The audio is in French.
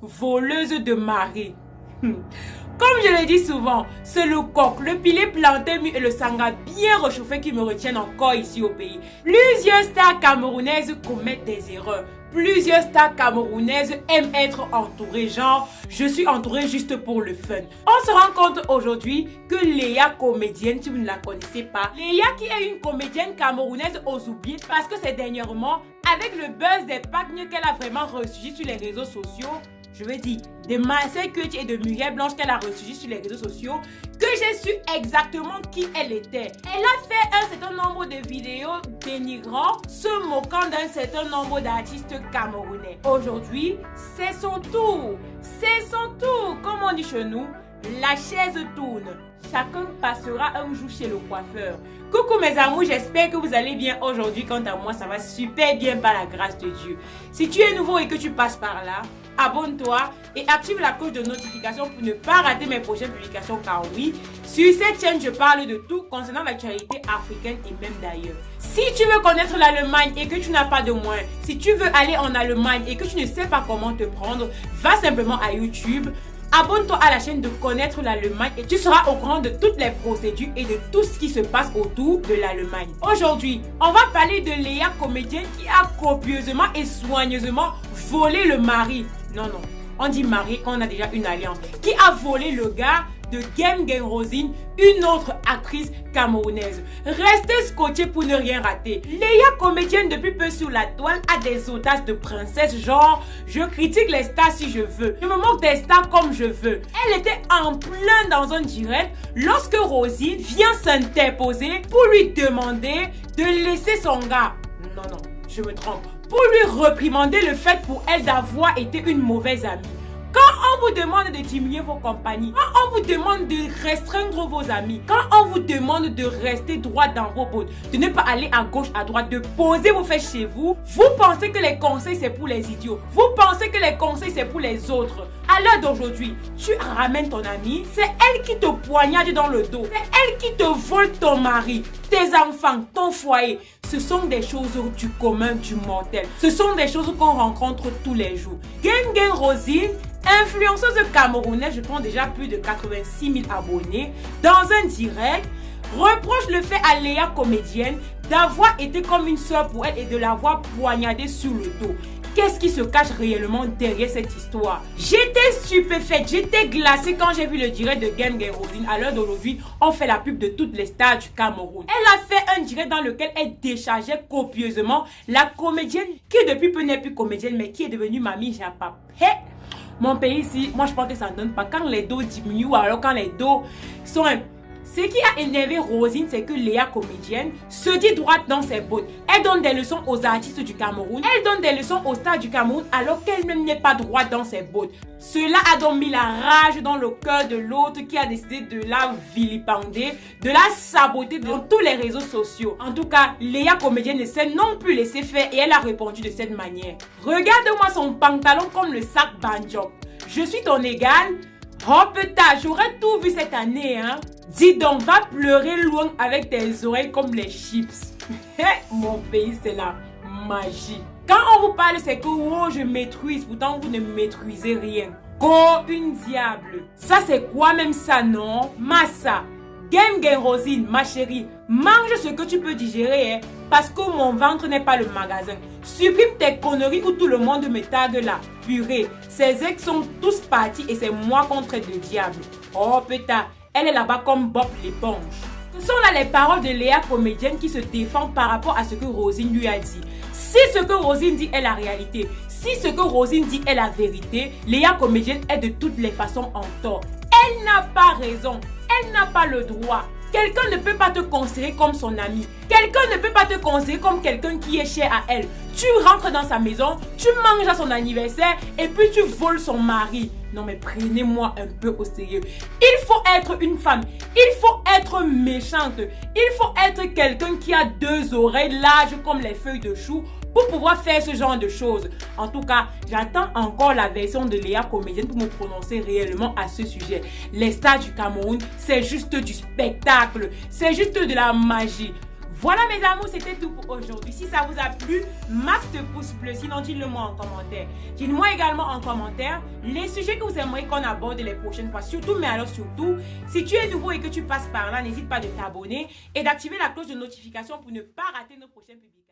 voleuse de mari. Comme je le dis souvent, c'est le coq, le pilet planté mu et le sanga bien réchauffé qui me retiennent encore ici au pays. Plusieurs stars camerounaises commettent des erreurs. Plusieurs stars camerounaises aiment être entourées, genre je suis entourée juste pour le fun. On se rend compte aujourd'hui que Léa, comédienne, si vous ne la connaissez pas, Léa qui est une comédienne camerounaise aux oubliés parce que c'est dernièrement, avec le buzz des pagnes qu'elle a vraiment ressurgi sur les réseaux sociaux, je veux dire, de Marcel Kutch et de Muriel Blanche qu'elle a ressurgi sur les réseaux sociaux, que j'ai su exactement qui elle était. Elle a fait un certain nombre de vidéos dénigrant, se moquant d'un certain nombre d'artistes camerounais. Aujourd'hui, c'est son tour. C'est son tour. Comme on dit chez nous, la chaise tourne. Chacun passera un jour chez le coiffeur. Coucou mes amours, j'espère que vous allez bien aujourd'hui. Quant à moi, ça va super bien par la grâce de Dieu. Si tu es nouveau et que tu passes par là, abonne-toi et active la cloche de notification pour ne pas rater mes prochaines publications car oui, sur cette chaîne je parle de tout concernant l'actualité africaine et même d'ailleurs. Si tu veux connaître l'Allemagne et que tu n'as pas de moyens, si tu veux aller en Allemagne et que tu ne sais pas comment te prendre, va simplement à YouTube. Abonne-toi à la chaîne de Connaître l'Allemagne et tu seras au courant de toutes les procédures et de tout ce qui se passe autour de l'Allemagne. Aujourd'hui, on va parler de Léa, comédienne qui a copieusement et soigneusement volé le mari. Non, on dit mari quand on a déjà une alliance. Qui a volé le gars de Gem Rosine, une autre actrice camerounaise. Restez scotchés pour ne rien rater. Léa, comédienne depuis peu sur la toile, a des audaces de princesse, genre je critique les stars si je veux, je me moque des stars comme je veux. Elle était en plein dans un direct lorsque Rosine vient s'interposer pour lui demander de laisser son gars. Non, je me trompe. Pour lui réprimander le fait pour elle d'avoir été une mauvaise amie. Quand on vous demande de diminuer vos compagnies, quand on vous demande de restreindre vos amis, quand on vous demande de rester droit dans vos bottes, de ne pas aller à gauche, à droite, de poser vos fesses chez vous, vous pensez que les conseils c'est pour les idiots. Vous pensez que les conseils c'est pour les autres. À l'heure d'aujourd'hui, tu ramènes ton amie, c'est elle qui te poignarde dans le dos. C'est elle qui te vole ton mari, tes enfants, ton foyer. Ce sont des choses du commun, du mortel. Ce sont des choses qu'on rencontre tous les jours. Gem Rosine, influenceuse camerounaise, je prends déjà plus de 86 000 abonnés, dans un direct, reproche le fait à Léa, comédienne, d'avoir été comme une soeur pour elle et de l'avoir poignardée sur le dos. Qu'est-ce qui se cache réellement derrière cette histoire? J'étais stupéfaite, j'étais glacée quand j'ai vu le direct de Gem Rosine. À l'heure d'aujourd'hui, on fait la pub de toutes les stars du Cameroun. Elle a fait un direct dans lequel elle déchargeait copieusement la comédienne qui depuis peu n'est plus comédienne mais qui est devenue Mamie Japa. Hey! Mon pays ici, moi je pense que ça ne donne pas. Quand les dos diminuent ou alors quand les dos sont... Ce qui a énervé Rosine, c'est que Léa, comédienne, se dit droite dans ses bottes. Elle donne des leçons aux artistes du Cameroun. Elle donne des leçons aux stars du Cameroun alors qu'elle-même n'est pas droite dans ses bottes. Cela a donc mis la rage dans le cœur de l'autre qui a décidé de la vilipender, de la saboter dans tous les réseaux sociaux. En tout cas, Léa, comédienne, ne s'est non plus laissée faire et elle a répondu de cette manière. Regarde-moi son pantalon comme le sac Banjo. Je suis ton égal. Oh putain, j'aurais tout vu cette année, hein. Dis donc, va pleurer loin avec tes oreilles comme les chips. Mon pays, c'est la magie. Quand on vous parle, c'est que oh, je maîtrise, pourtant vous ne maîtrisez rien. Oh, une diable. Ça, c'est quoi même ça, non? Massa. Gem Rosine, ma chérie, mange ce que tu peux digérer, hein, parce que mon ventre n'est pas le magasin. Supprime tes conneries où tout le monde me tague là. Purée, ces ex sont tous partis et c'est moi contre le diable. Oh putain, elle est là-bas comme Bob l'éponge. Ce sont là les paroles de Léa, comédienne, qui se défend par rapport à ce que Rosine lui a dit. Si ce que Rosine dit est la réalité, si ce que Rosine dit est la vérité, Léa, comédienne, est de toutes les façons en tort. Elle n'a pas raison. Elle n'a pas le droit. Quelqu'un ne peut pas te considérer comme son ami. Quelqu'un ne peut pas te considérer comme quelqu'un qui est cher à elle. Tu rentres dans sa maison, tu manges à son anniversaire et puis tu voles son mari. Non mais prenez-moi un peu au sérieux. Il faut être une femme. Il faut être méchante. Il faut être quelqu'un qui a deux oreilles larges comme les feuilles de chou pour pouvoir faire ce genre de choses. En tout cas, j'attends encore la version de Léa, comédienne, pour me prononcer réellement à ce sujet. Les stars du Cameroun, c'est juste du spectacle. C'est juste de la magie. Voilà mes amours, c'était tout pour aujourd'hui. Si ça vous a plu, max de pouces bleus, sinon dites-le moi en commentaire. Dites-moi également en commentaire les sujets que vous aimeriez qu'on aborde les prochaines fois. Surtout, mais alors surtout, si tu es nouveau et que tu passes par là, n'hésite pas de t'abonner et d'activer la cloche de notification pour ne pas rater nos prochaines publications.